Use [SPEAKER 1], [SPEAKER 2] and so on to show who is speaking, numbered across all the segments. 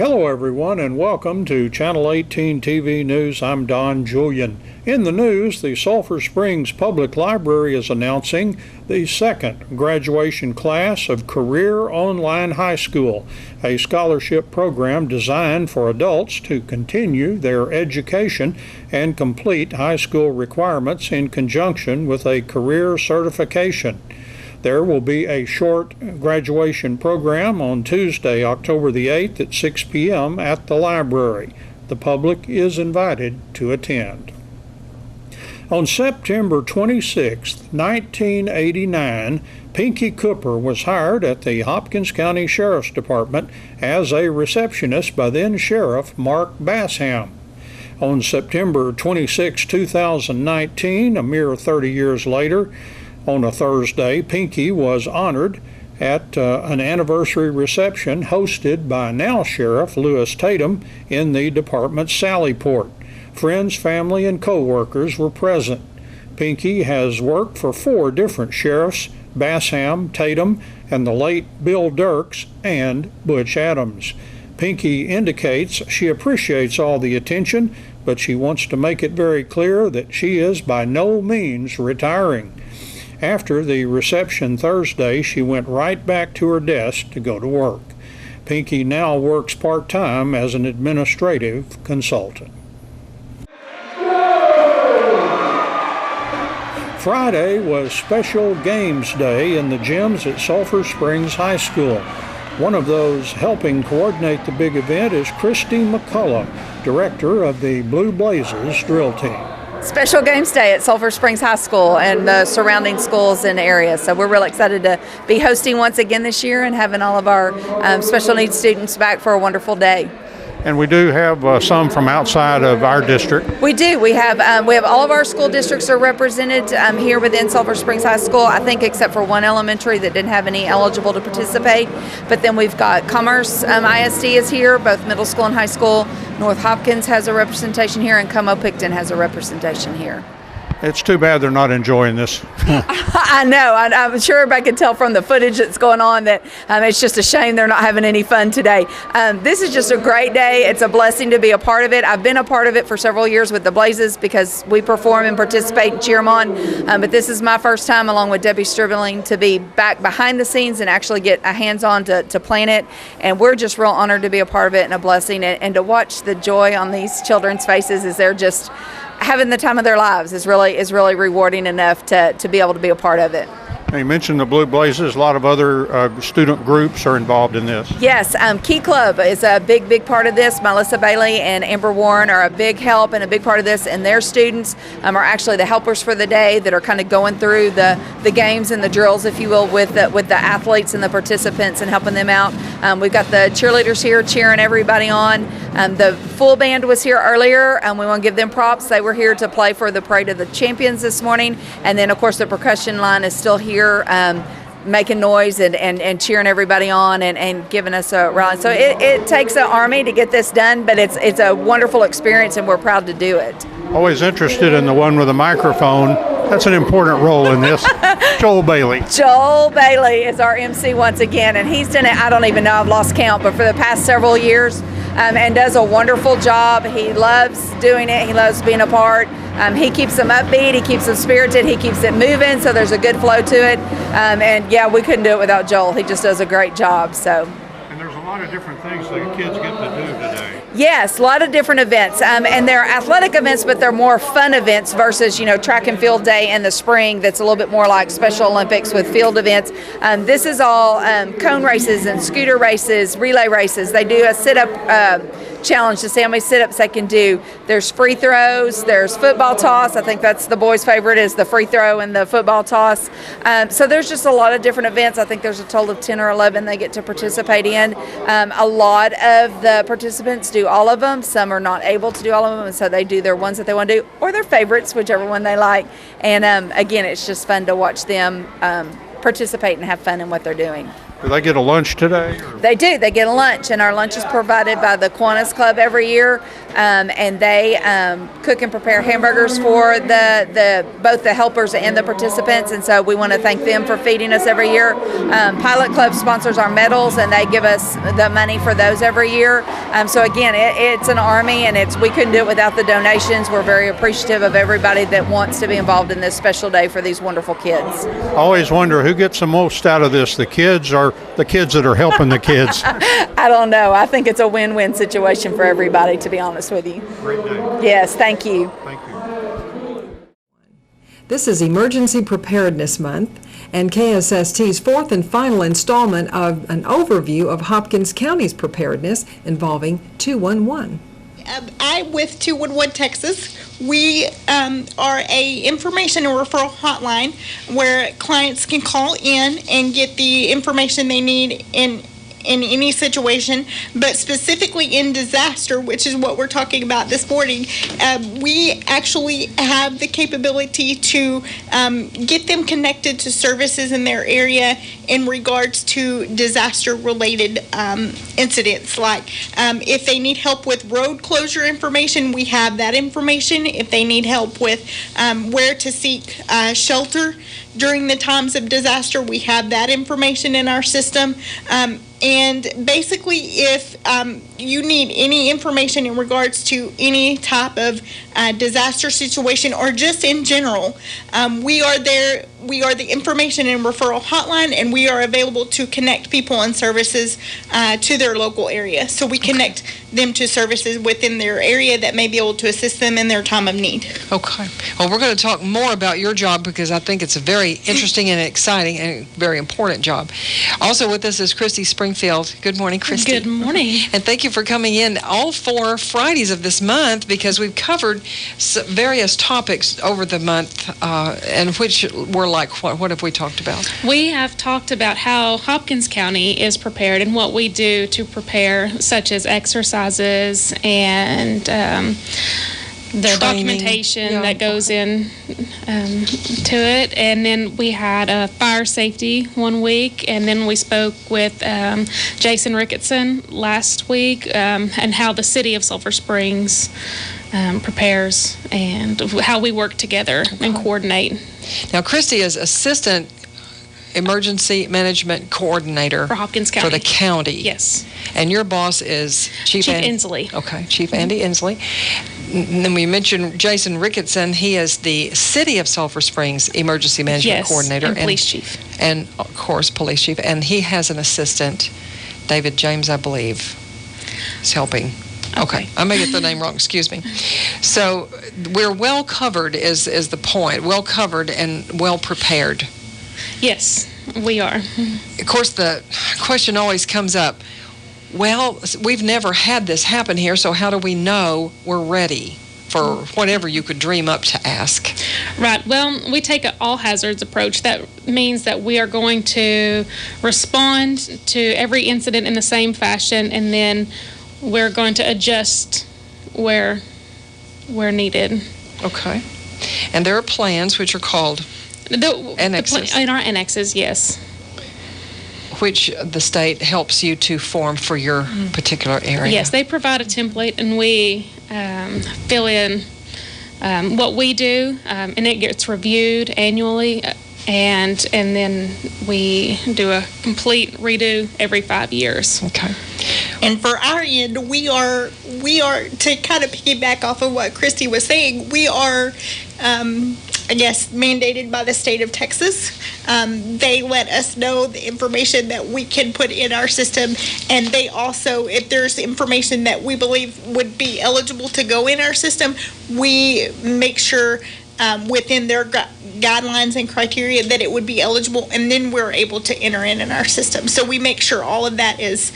[SPEAKER 1] Hello everyone and welcome to Channel 18 TV News. I'm Don Julian. In the news, the Sulphur Springs Public Library is announcing the second graduation class of Career Online High School, a scholarship program designed for adults to continue their education and complete high school requirements in conjunction with a career certification. There will be a short graduation program on Tuesday, October the 8th at 6 p.m. at the library. The public is invited to attend. On September 26, 1989, Pinky Cooper was hired at the Hopkins County Sheriff's Department as a receptionist by then Sheriff Mark Bassham. On September 26, 2019, a mere 30 years later, on a Thursday, Pinky was honored at an anniversary reception hosted by now Sheriff Lewis Tatum in the department's Sallyport. Friends, family, and co-workers were present. Pinky has worked for 4 different sheriffs: Bassham, Tatum, and the late Bill Dirks and Butch Adams. Pinky indicates she appreciates all the attention, but she wants to make it very clear that she is by no means retiring. After the reception Thursday, she went right back to her desk to go to work. Pinky now works part-time as an administrative consultant. Friday was Special Games Day in the gyms at Sulphur Springs High School. One of those helping coordinate the big event is Christy McCullough, director of the Blue Blazers drill team.
[SPEAKER 2] Special Games Day at Sulphur Springs High School and the surrounding schools and areas. So we're really excited to be hosting once again this year and having all of our special needs students back for a wonderful day.
[SPEAKER 1] And we do have some from outside of our district.
[SPEAKER 2] We do. We have all of our school districts are represented here within Sulphur Springs High School, I think except for one elementary that didn't have any eligible to participate. But then we've got Commerce ISD is here, both middle school and high school. North Hopkins has a representation here, and Como-Picton has a representation here.
[SPEAKER 1] It's too bad they're not enjoying this.
[SPEAKER 2] I know. I'm sure everybody can tell from the footage that's going on that it's just a shame they're not having any fun today. This is just a great day. It's a blessing to be a part of it. I've been a part of it for several years with the Blazes because we perform and participate and cheer them on. But this is my first time, along with Debbie Stribling, to be back behind the scenes and actually get a hands-on to plan it. And we're just real honored to be a part of it and a blessing. And to watch the joy on these children's faces as they're just having the time of their lives is really rewarding enough to be able to be a part of it.
[SPEAKER 1] Now, you mentioned the Blue Blazes. A lot of other student groups are involved in this.
[SPEAKER 2] Yes, Key Club is a big part of this. Melissa Bailey and Amber Warren are a big help and a big part of this, and their students are actually the helpers for the day that are kind of going through the games and the drills, if you will, with the athletes and the participants and helping them out. We've got the cheerleaders here cheering everybody on. The full band was here earlier, and we want to give them props. They were here to play for the Parade of the Champions this morning, and then of course the percussion line is still here making noise and cheering everybody on and giving us a rally. So it takes an army to get this done, but it's a wonderful experience and we're proud to do it.
[SPEAKER 1] Always interested in the one with the microphone. That's an important role in this. Joel Bailey.
[SPEAKER 2] Joel Bailey is our MC once again, and he's done it, I don't even know, I've lost count, but for the past several years, and does a wonderful job. He loves doing it. He loves being a part. He keeps them upbeat. He keeps them spirited. He keeps it moving, so there's a good flow to it. And yeah, we couldn't do it without Joel. He just does a great job. So.
[SPEAKER 1] And there's a lot of different things the kids get to do today.
[SPEAKER 2] Yes, a lot of different events, and they're athletic events, but they're more fun events versus track and field day in the spring. That's a little bit more like Special Olympics with field events. This is all cone races and scooter races, relay races. They do a sit-up challenge to see how many sit-ups they can do. There's free throws, there's football toss. I think that's the boys' favorite is the free throw and the football toss. So there's just a lot of different events. I think there's a total of 10 or 11 they get to participate in. A lot of the participants do all of them. Some are not able to do all of them, and so they do their ones that they want to do or their favorites, whichever one they like. And again, it's just fun to watch them participate and have fun in what they're doing.
[SPEAKER 1] Do they get a lunch today?
[SPEAKER 2] They do. They get a lunch, and our lunch is provided by the Kiwanis Club every year, and they cook and prepare hamburgers for both the helpers and the participants, and so we want to thank them for feeding us every year. Pilot Club sponsors our medals, and they give us the money for those every year. So again, it's an army, and we couldn't do it without the donations. We're very appreciative of everybody that wants to be involved in this special day for these wonderful kids.
[SPEAKER 1] I always wonder who gets the most out of this, the kids or the kids that are helping the kids.
[SPEAKER 2] I don't know. I think it's a win-win situation for everybody, to be honest with you.
[SPEAKER 1] Great day.
[SPEAKER 2] Yes, thank you.
[SPEAKER 1] Thank you.
[SPEAKER 3] This is Emergency Preparedness Month and KSST's fourth and final installment of an overview of Hopkins County's preparedness involving 211.
[SPEAKER 4] I'm with 211 Texas. We are a information and referral hotline where clients can call in and get the information they need in any situation, but specifically in disaster, which is what we're talking about this morning. We actually have the capability to get them connected to services in their area in regards to disaster-related incidents. Like if they need help with road closure information, we have that information. If they need help with where to seek shelter during the times of disaster, we have that information in our system. And basically, if you need any information in regards to any type of disaster situation or just in general, we are there. We are the information and referral hotline, and we are available to connect people and services to their local area. So we connect them to services within their area that may be able to assist them in their time of need.
[SPEAKER 5] Okay. Well, we're going to talk more about your job because I think it's a very interesting and exciting and very important job. Also with us is Christy Springfield. Good morning, Christy.
[SPEAKER 6] Good morning.
[SPEAKER 5] And thank you for coming in all 4 Fridays of this month because we've covered various topics over the month, and which were like, what have we talked about?
[SPEAKER 6] We have talked about how Hopkins County is prepared and what we do to prepare, such as exercises and the
[SPEAKER 5] Training.
[SPEAKER 6] documentation that goes in to it. And then we had a fire safety one week, and then we spoke with Jason Ricketson last week and how the city of Sulphur Springs prepares and how we work together and coordinate.
[SPEAKER 5] Now, Christy is Assistant Emergency Management Coordinator
[SPEAKER 6] For Hopkins County.
[SPEAKER 5] For the county.
[SPEAKER 6] Yes.
[SPEAKER 5] And your boss is Chief
[SPEAKER 6] Inslee.
[SPEAKER 5] Okay, Chief Andy Inslee. And then we mentioned Jason Ricketson. He is the City of Sulphur Springs Emergency Management Coordinator.
[SPEAKER 6] And Police Chief.
[SPEAKER 5] And, of course, Police Chief. And he has an assistant, David James, I believe, is helping. Okay, I may get the name wrong, excuse me. So we're well covered is the point, well covered and well prepared.
[SPEAKER 6] Yes, we are.
[SPEAKER 5] Of course, the question always comes up, well, we've never had this happen here, so how do we know we're ready for whatever you could dream up to ask?
[SPEAKER 6] Right. Well, we take an all hazards approach. That means that we are going to respond to every incident in the same fashion, and then we're going to adjust where needed.
[SPEAKER 5] Okay. And there are plans which are called annexes.
[SPEAKER 6] In our annexes, yes.
[SPEAKER 5] Which the state helps you to form for your particular area.
[SPEAKER 6] Yes, they provide a template, and we fill in what we do, and it gets reviewed annually, and then we do a complete redo every 5 years.
[SPEAKER 5] Okay.
[SPEAKER 4] And for our end, we are to kind of piggyback off of what Christy was saying. We are, I guess, mandated by the state of Texas. They let us know the information that we can put in our system, and they also, if there's information that we believe would be eligible to go in our system, we make sure within their guidelines and criteria that it would be eligible, and then we're able to enter in our system. So we make sure all of that is,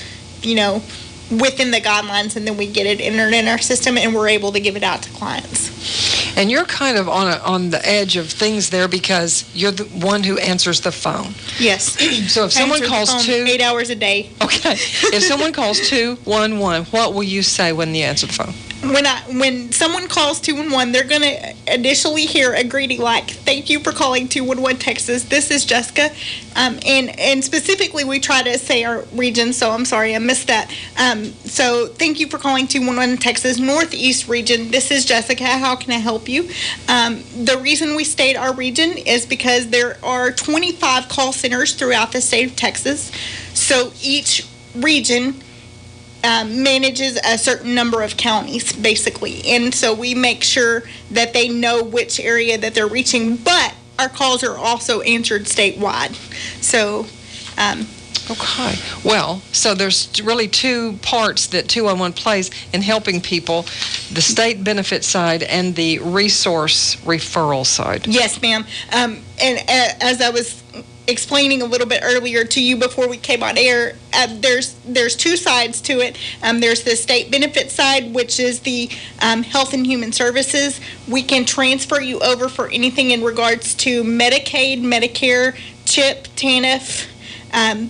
[SPEAKER 4] within the guidelines, and then we get it entered in our system, and we're able to give it out to clients.
[SPEAKER 5] And you're kind of on the edge of things there because you're the one who answers the phone.
[SPEAKER 4] Yes.
[SPEAKER 5] So if someone calls
[SPEAKER 4] 8 hours a day.
[SPEAKER 5] Okay. If someone calls 211, what will you say when you answer the phone?
[SPEAKER 4] when someone calls 211, they're going to initially hear a greeting like, "Thank you for calling 211 Texas. This is Jessica." And specifically, we try to say our region, so I'm sorry I missed that. So thank you for calling 211 Texas Northeast region. This is Jessica. How can I help you? The reason we state our region is because there are 25 call centers throughout the state of Texas. So each region manages a certain number of counties, basically. And so we make sure that they know which area that they're reaching, but our calls are also answered statewide. So,
[SPEAKER 5] Okay. Well, so there's really two parts that 211 plays in helping people, the state benefit side and the resource referral side.
[SPEAKER 4] yes, ma'am. And as I was explaining a little bit earlier to you before we came on air, there's two sides to it. There's the state benefit side, which is the Health and Human Services. We can transfer you over for anything in regards to Medicaid, Medicare, CHIP, TANF,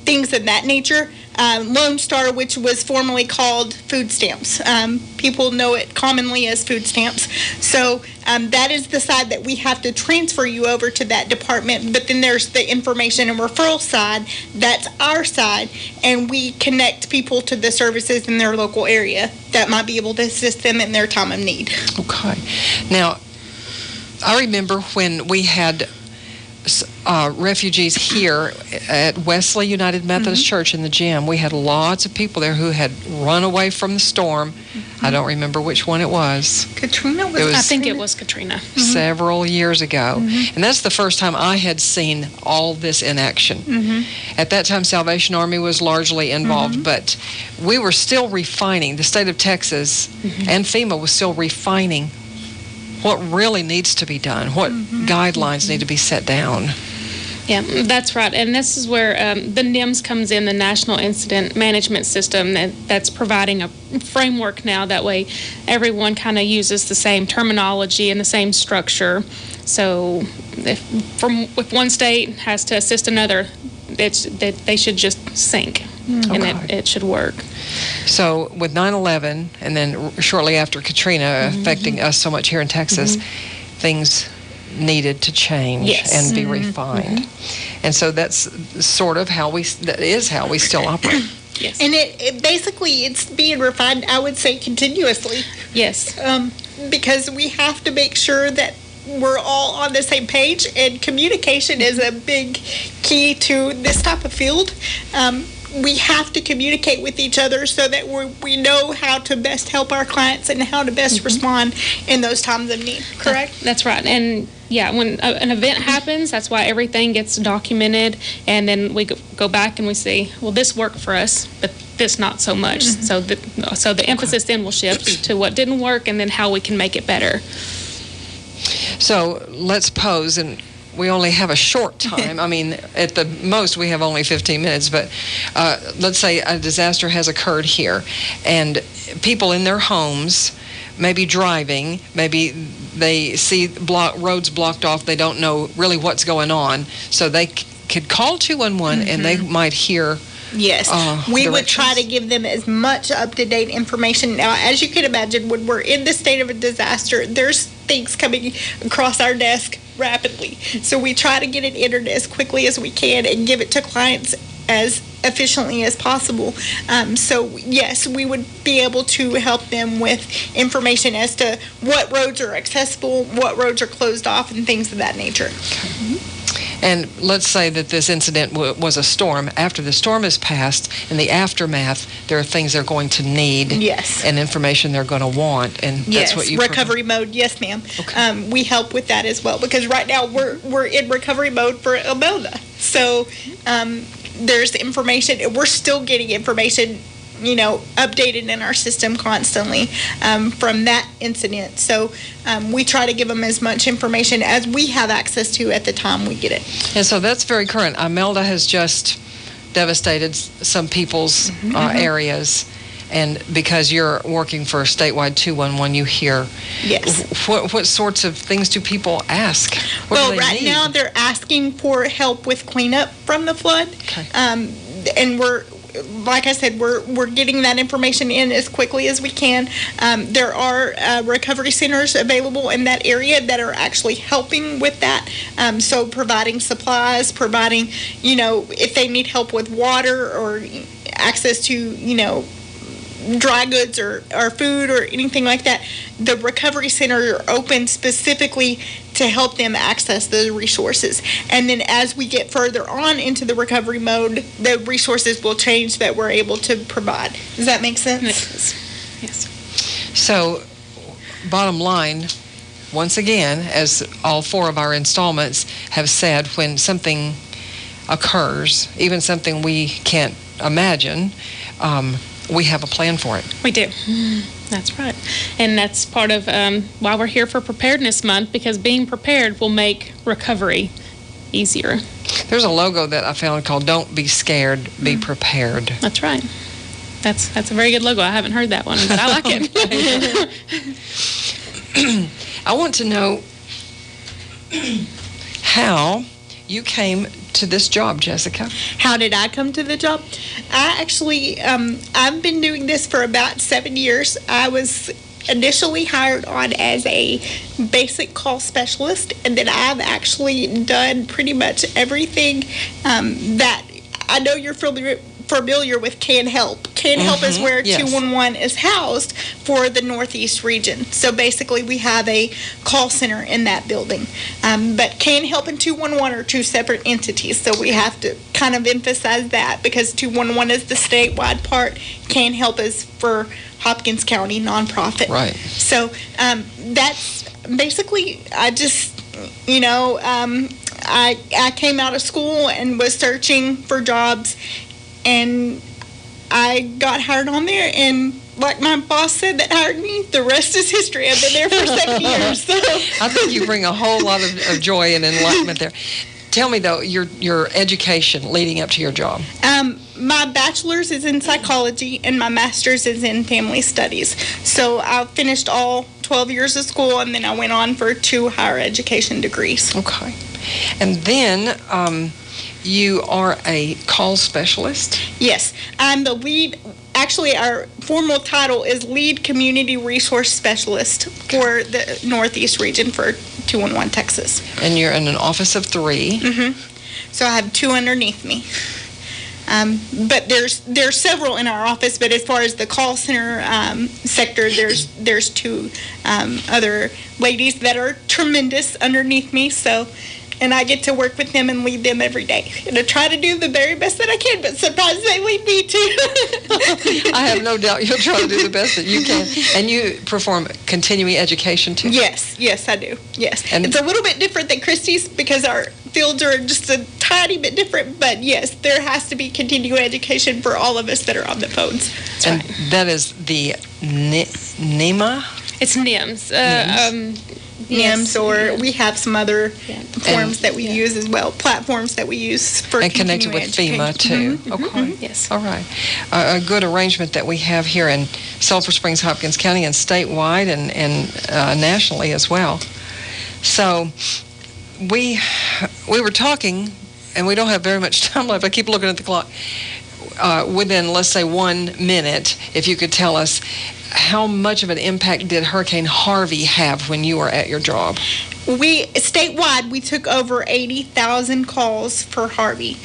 [SPEAKER 4] things of that nature. Lone Star, which was formerly called food stamps. People know it commonly as food stamps. So that is the side that we have to transfer you over to that department. But then there's the information and referral side. That's our side. And we connect people to the services in their local area that might be able to assist them in their time of need.
[SPEAKER 5] Okay. Now, I remember when we had refugees here at Wesley United Methodist Church in the gym. We had lots of people there who had run away from the storm. I don't remember which one it was.
[SPEAKER 4] Katrina
[SPEAKER 6] I think it was Katrina.
[SPEAKER 5] Several years ago. And that's the first time I had seen all this in action. At that time, Salvation Army was largely involved, but we were still refining. The state of Texas and FEMA was still refining what really needs to be done, what guidelines need to be set down.
[SPEAKER 6] Yeah, that's right. And this is where the NIMS comes in, the National Incident Management System, that's providing a framework now. That way everyone kind of uses the same terminology and the same structure. So if one state has to assist another, they should just sync, and it should work.
[SPEAKER 5] So with 9/11 and then shortly after Katrina affecting us so much here in Texas, things needed to change and be refined. And so that's sort of how we still operate.
[SPEAKER 6] Yes.
[SPEAKER 4] And it basically, it's being refined, I would say, continuously.
[SPEAKER 6] Yes.
[SPEAKER 4] Because we have to make sure that we're all on the same page, and communication is a big key to this type of field. We have to communicate with each other so that we know how to best help our clients and how to best respond in those times of need, correct?
[SPEAKER 6] That's right. And yeah, when an event happens, that's why everything gets documented, and then we go back and we see, well, this worked for us, but this not so much. So the emphasis then will shift to what didn't work and then how we can make it better.
[SPEAKER 5] So let's pose, and we only have a short time. I mean, at the most, we have only 15 minutes, but let's say a disaster has occurred here, and people in their homes may be driving, maybe they see roads blocked off, they don't know really what's going on, so they could call 211 and they might hear.
[SPEAKER 4] Yes, we would try to give them as much up-to-date information. Now, as you can imagine, when we're in the state of a disaster, there's things coming across our desk rapidly. So we try to get it entered as quickly as we can and give it to clients as efficiently as possible. So yes, we would be able to help them with information as to what roads are accessible, what roads are closed off, and things of that nature.
[SPEAKER 5] And let's say that this incident was a storm. After the storm has passed, in the aftermath, there are things they're going to need and information they're going to want. And that's what you
[SPEAKER 4] recovery mode. Yes, ma'am. Okay. We help with that as well, because right now we're in recovery mode for Ebola. So there's information. We're still getting information, updated in our system constantly from that incident. So we try to give them as much information as we have access to at the time we get it.
[SPEAKER 5] And so that's very current. Imelda has just devastated some people's areas. And because you're working for statewide 211, you hear.
[SPEAKER 4] Yes.
[SPEAKER 5] What sorts of things do people ask?
[SPEAKER 4] Well, right now they're asking for help with cleanup from the flood.
[SPEAKER 5] Okay.
[SPEAKER 4] And like I said, we're getting that information in as quickly as we can. There are recovery centers available in that area that are actually helping with that. So providing supplies, providing, if they need help with water or access to, dry goods or food or anything like that, the recovery center are open specifically to help them access those resources. And then as we get further on into the recovery mode, the resources will change that we're able to provide. Does that make sense?
[SPEAKER 6] Yes.
[SPEAKER 5] So, bottom line, once again, as all 4 of our installments have said, when something occurs, even something we can't imagine, we have a plan for it.
[SPEAKER 6] We do. That's right. And that's part of why we're here for Preparedness Month, because being prepared will make recovery easier.
[SPEAKER 5] There's a logo that I found called "Don't Be Scared, Be Prepared."
[SPEAKER 6] That's right. That's a very good logo. I haven't heard that one, but I like it.
[SPEAKER 5] I want to know how you came to this job, Jessica.
[SPEAKER 4] How did I come to the job? I actually, I've been doing this for about 7 years. I was initially hired on as a basic call specialist, and then I've actually done pretty much everything that I know you're familiar with Can Help. Can Help is where
[SPEAKER 5] yes.
[SPEAKER 4] 211 is housed for the Northeast region. So basically we have a call center in that building. But Can Help and 211 are 2 separate entities, so we have to kind of emphasize that, because 211 is the statewide part. Can Help is for Hopkins County nonprofit.
[SPEAKER 5] Right.
[SPEAKER 4] So that's basically, I just, I came out of school and was searching for jobs, and I got hired on there, and like my boss said that hired me, the rest is history. I've been there for 7 years. So.
[SPEAKER 5] I think you bring a whole lot of joy and enlightenment there. Tell me, though, your education leading up to your job.
[SPEAKER 4] My bachelor's is in psychology, and my master's is in family studies. So I finished all 12 years of school, and then I went on for 2 higher education degrees.
[SPEAKER 5] Okay. And then you are a call specialist?
[SPEAKER 4] Yes. I'm the lead. Actually, our formal title is Lead Community Resource Specialist for the Northeast region for 211 Texas.
[SPEAKER 5] And you're in an office of 3.
[SPEAKER 4] Mm-hmm. So I have 2 underneath me. But there's several in our office, but as far as the call center sector, there's 2 other ladies that are tremendous underneath me. So, and I get to work with them and lead them every day. And I try to do the very best that I can, but sometimes they lead me too.
[SPEAKER 5] I have no doubt you'll try to do the best that you can. And you perform continuing education too?
[SPEAKER 4] Yes, I do. Yes.
[SPEAKER 5] And
[SPEAKER 4] it's a little bit different than Christie's because our fields are just a tiny bit different, but yes, there has to be continuing education for all of us that are on the phones.
[SPEAKER 5] That's and right. That is the NEMA?
[SPEAKER 6] It's NIMS.
[SPEAKER 4] NIMS, or we have some other forms that we use as well, platforms that we use for
[SPEAKER 5] and connected with
[SPEAKER 4] education.
[SPEAKER 5] FEMA too.
[SPEAKER 4] Mm-hmm.
[SPEAKER 5] Okay.
[SPEAKER 6] Mm-hmm. Yes.
[SPEAKER 5] All right. A good arrangement that we have here in Sulphur Springs, Hopkins County, and statewide and nationally as well. So we were talking, and we don't have very much time left. I keep looking at the clock. Within, let's say, 1 minute, if you could tell us, how much of an impact did Hurricane Harvey have when you were at your job?
[SPEAKER 4] Statewide, we took over 80,000 calls for Harvey.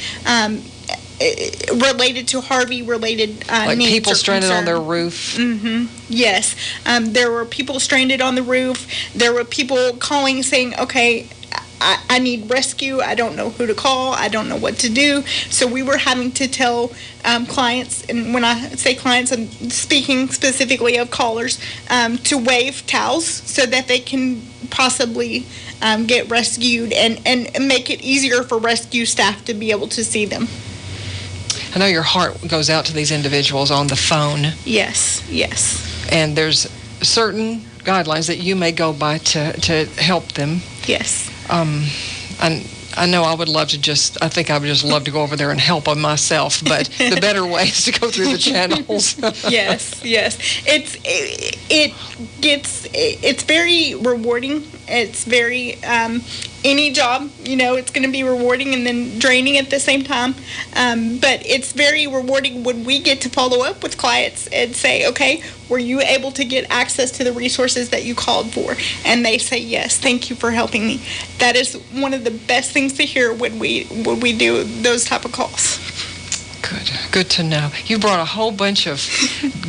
[SPEAKER 4] Related to Harvey-related
[SPEAKER 5] like
[SPEAKER 4] needs
[SPEAKER 5] people
[SPEAKER 4] or
[SPEAKER 5] stranded
[SPEAKER 4] concern.
[SPEAKER 5] on their roof?
[SPEAKER 4] Mm-hmm. Yes. There were people stranded on the roof. There were people calling saying, okay, I need rescue. I don't know who to call. I don't know what to do. So we were having to tell clients, and when I say clients, I'm speaking specifically of callers, to wave towels so that they can possibly get rescued and make it easier for rescue staff to be able to see them.
[SPEAKER 5] I know your heart goes out to these individuals on the phone.
[SPEAKER 4] Yes.
[SPEAKER 5] And there's certain guidelines that you may go by to help them.
[SPEAKER 4] Yes.
[SPEAKER 5] I know I would love to I think I would just love to go over there and help them myself, but the better way is to go through the channels.
[SPEAKER 4] Yes. It's very rewarding. It's very any job, it's going to be rewarding and then draining at the same time. But it's very rewarding when we get to follow up with clients and say, okay, were you able to get access to the resources that you called for? And they say, yes, thank you for helping me. That is one of the best things to hear when we do those type of calls.
[SPEAKER 5] Good to know. You brought a whole bunch of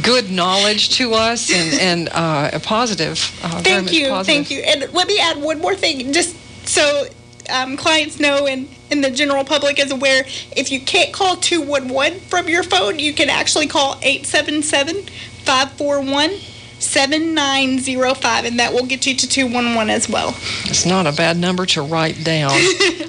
[SPEAKER 5] good knowledge to us and a positive.
[SPEAKER 4] Thank you. And let me add one more thing, just so clients know and the general public is aware. If you can't call 211 from your phone, you can actually call 877-541-7905, and that will get you to 211 as well.
[SPEAKER 5] It's not a bad number to write down.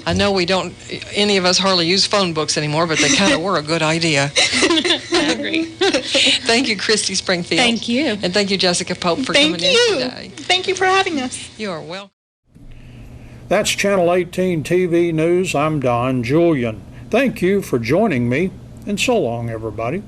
[SPEAKER 5] I know any of us hardly use phone books anymore, but they kind of were a good idea.
[SPEAKER 6] I agree.
[SPEAKER 5] Thank you, Christy Springfield.
[SPEAKER 6] Thank you.
[SPEAKER 5] And thank you, Jessica Pope, for coming in today.
[SPEAKER 4] Thank you for having us.
[SPEAKER 5] You are welcome.
[SPEAKER 1] That's Channel 18 TV News. I'm Don Julian. Thank you for joining me, and so long, everybody.